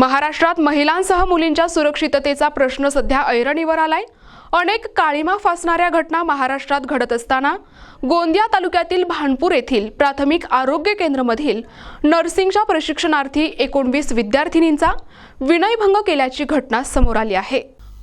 महाराष्ट्रात महिलांसह मुलींच्या सुरक्षिततेचा प्रश्न सध्या ऐरणीवर आलाय। अनेक काळीमा फासणाऱ्या घटना महाराष्ट्रात घडत असताना गोंदिया तालुक्यातील भानपूर येथील प्राथमिक आरोग्य केंद्रामधील नर्सिंगच्या प्रशिक्षणार्थी 19 विद्यार्थिनींचा विनयभंग केल्याची घटना समोर आली आहे।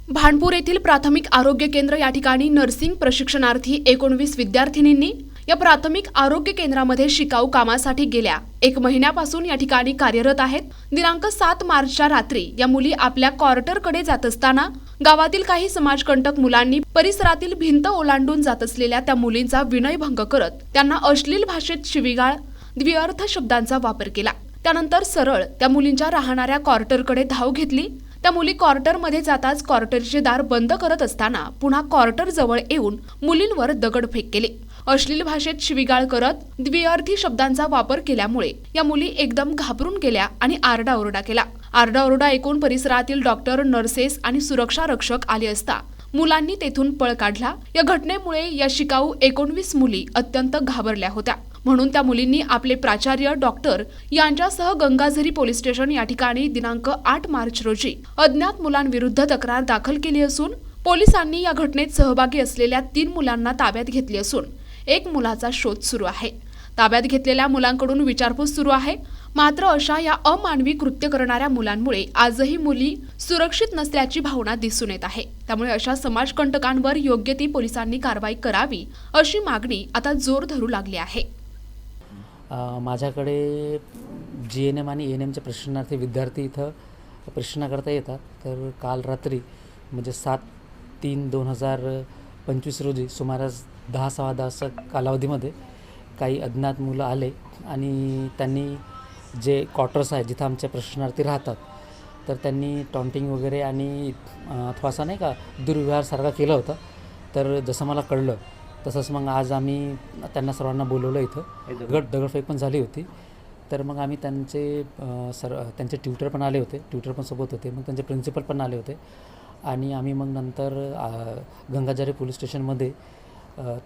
भानपूर येथील प्राथमिक आरोग्य केंद्र या ठिकाणी नर्सिंग प्रशिक्षणार्थी 19 विद्यार्थिनींनी या प्राथमिक आरोग्य केंद्रामध्ये शिकाऊ कामासाठी गेल्या 1 महिन्यापासून या ठिकाणी कार्यरत आहेत। दिनांक 7 मार्चच्या रात्री या मुली आपल्या क्वार्टरकडे जात असताना गावातील काही समाजकंटक मुलांनी परिसरातील भिंत ओलांडून जात असलेल्या त्या मुलींचा विनयभंग करत त्यांना अश्लील भाषेत शिवीगाळ, द्विअर्थ शब्दांचा वापर केला। त्यानंतर सरळ त्या मुलींच्या राहणाऱ्या क्वार्टरकडे धाव घेतली। त्या मुली क्वार्टरमध्ये जाताच क्वार्टरचे दार बंद करत असताना पुन्हा क्वार्टर जवळ येऊन मुलींवर दगडफेक केली। अश्लील भाषेत शिवीगाळ करत द्विअर्थी शब्दांचा वापर केल्यामुळे या मुली एकदम घाबरून गेल्या आणि आरडाओरडा केला। आरडाओरडा ऐकून परिसरातील डॉक्टर, नर्सेस आणि सुरक्षा रक्षक आले असता मुलांनी तेथून पळ काढला। या घटनेमुळे या शिकाऊ 19 मुली अत्यंत घाबरल्या होत्या। म्हणून त्या मुलींनी आपले प्राचार्य, डॉक्टर यांच्यासह गंगाझरी पोलीस स्टेशन या ठिकाणी दिनांक 8 मार्च रोजी अज्ञात मुलांविरुद्ध तक्रार दाखल केली असून पोलिसांनी या घटनेत सहभागी असलेल्या 3 मुलांना ताब्यात घेतले असून 1 मुलाचा शोध सुरू आहे। ताब्यात घेतलेल्या मुलांकडून विचारपूस सुरू आहे। मात्र अशा या अमानवी कृत्य करणाऱ्या मुलांमुळे आजही मुली सुरक्षित नसल्याची भावना दिसून येत आहे। त्यामुळे अशा समाजकंटकांवर योग्य ती पोलिसांनी कारवाई करावी अशी मागणी आता जोर धरू लागली आहे। माझ्याकडे GNM आणि ANMचे प्रशिक्षणार्थी विद्यार्थी इथं प्रशिक्षणाकरता येतात। तर काल रात्री म्हणजे 7/3/2025 रोजी सुमारास 10-10:15 कालावधीमध्ये काही अज्ञात मुलं आले आणि त्यांनी जे क्वार्टर्स आहे जिथं आमचे प्रशिक्षणार्थी राहतात तर त्यांनी टॉन्टिंग वगैरे आणि थोडासा नाही का दुर्व्यवहारसारखा केला होता। तर जसं मला कळलं तसंच मग आज आम्ही त्यांना सर्वांना बोलवलं। इथं दगडफेक पण झाली होती। तर मग आम्ही त्यांचे ट्युटर पण आले होते, ट्युटर पण सोबत होते, मग त्यांचे प्रिन्सिपल पण आले होते आणि आम्ही मग नंतर गंगाझरी पोलीस स्टेशनमध्ये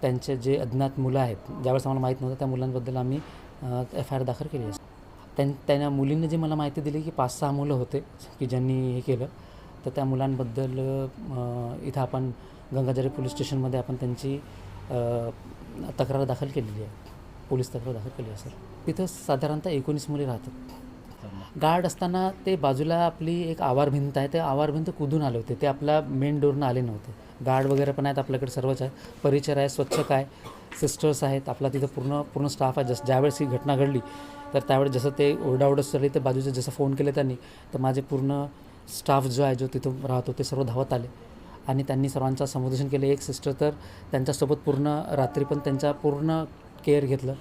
त्यांचे जे अज्ञात मुलं आहेत, ज्यावेळेस आम्हाला माहीत नव्हतं त्या मुलांबद्दल आम्ही FIR दाखल केली आहे। त्या मुलींनी जी मला माहिती दिली की 5-6 मुलं होते की ज्यांनी हे केलं। तर त्या मुलांबद्दल इथं आपण गंगाझरी पोलीस स्टेशनमध्ये आपण त्यांची तक्रार दाखल केलेली आहे, पोलीस तक्रार दाखल केली आहे सर। तिथं साधारणतः 19 मुली राहतात। गार्ड असताना ते बाजूला आपली एक आवार भिंत आहे, ते आवार भिंत कुदून आले होते, ते आपल्या मेन डोरनं आले नव्हते। गार्ड वगैरे पण आहेत आपल्याकडे, सर्वच आहे, परिचर आहे, स्वच्छता आहे, सिस्टर्स आहेत, आपला तिथं पूर्ण स्टाफ आहे। ज्यावेळेस ही घटना घडली तर त्यावेळेस जसं ते ओरडाओरड चालली तर बाजूचे जसं फोन केले त्यांनी तर माझे पूर्ण स्टाफ जो आहे जो तिथं राहतो ते सर्व धावत आले आणि त्यांनी सर्वांचं समुपदेशन केलं। एक सिस्टर तर त्यांच्यासोबत पूर्ण रात्री पण त्यांचा पूर्ण केअर घेतलं।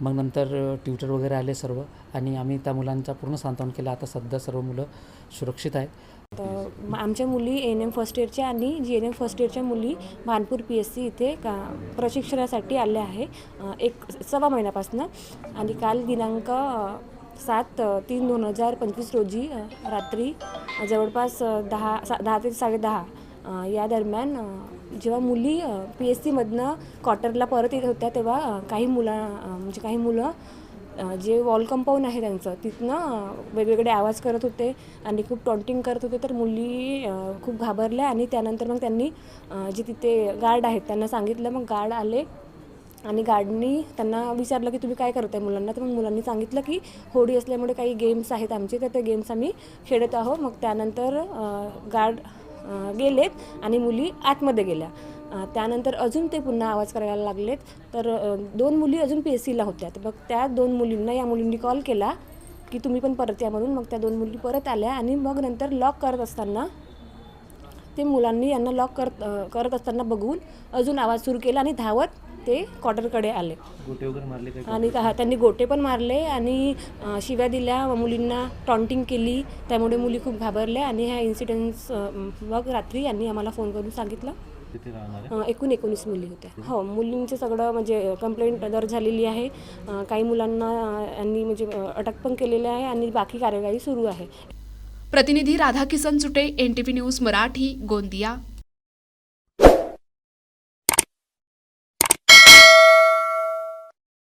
मग नंतर ट्युटर वगैरे आले सर्व आणि आम्ही त्या मुलांचा पूर्ण सांत्वन केलं। आता सध्या सर्व मुलं सुरक्षित आहेत। तर आमच्या मुली ANM फर्स्ट इयरच्या आणि GNM फर्स्ट इयरच्या मुली भानपूर PSC इथे प्रशिक्षणासाठी आल्या आहे 1-1.25 महिन्यापासून। आणि काल दिनांक 7/3/2025 रोजी रात्री जवळपास 10 ते 10:30 या दरम्यान जेव्हा मुली PSCमधनं क्वार्टरला परत येत होत्या तेव्हा काही मुलं जे वॉल कंपाऊंड आहे त्यांचं तिथनं वेगवेगळे आवाज करत होते आणि खूप टॉन्टिंग करत होते। तर मुली खूप घाबरल्या आणि त्यानंतर मग त्यांनी जे तिथे गार्ड आहेत त्यांना सांगितलं। मग गार्ड आले आणि गार्डनी त्यांना विचारलं की तुम्ही काय करताय मुलांना। तर मग मुलांनी सांगितलं की होळी असल्यामुळे काही गेम्स आहेत आमचे, तर ते गेम्स आम्ही खेळत आहोत। मग त्यानंतर गार्ड गेलेत आणि मुली आतमध्ये गेल्या। त्यानंतर अजून ते पुन्हा आवाज करायला लागलेत। तर 2 मुली अजून PSCला होत्या। तर मग त्या 2 मुलींना या मुलींनी कॉल केला की तुम्ही पण परत या म्हणून। मग त्या 2 मुली परत आल्या आणि मग नंतर लॉक करत असताना ते मुलांनी यांना लॉक करत असताना बघून अजून आवाज सुरू केला आणि धावत ते क्वार्टरकडे आले। गोटे वगैरे मारले आणि त्यांनी गोटे पण मारले आणि शिव्या दिल्या, मुलींना टॉन्टिंग केली। त्यामुळे मुली खूप घाबरल्या आणि ह्या इन्सिडेंट्स मग रात्री यांनी आम्हाला फोन करून सांगितलं। एकूण 19 मुली होत्या। हो, मुलींचं सगळं म्हणजे कंप्लेंट दर्ज झालेली आहे। काही मुलांना यांनी म्हणजे अटक पण केलेली आहे आणि बाकी कार्यवाही सुरू आहे। प्रतिनिधी राधाकिसन चुटे, NTV न्यूज मराठी, गोंदिया।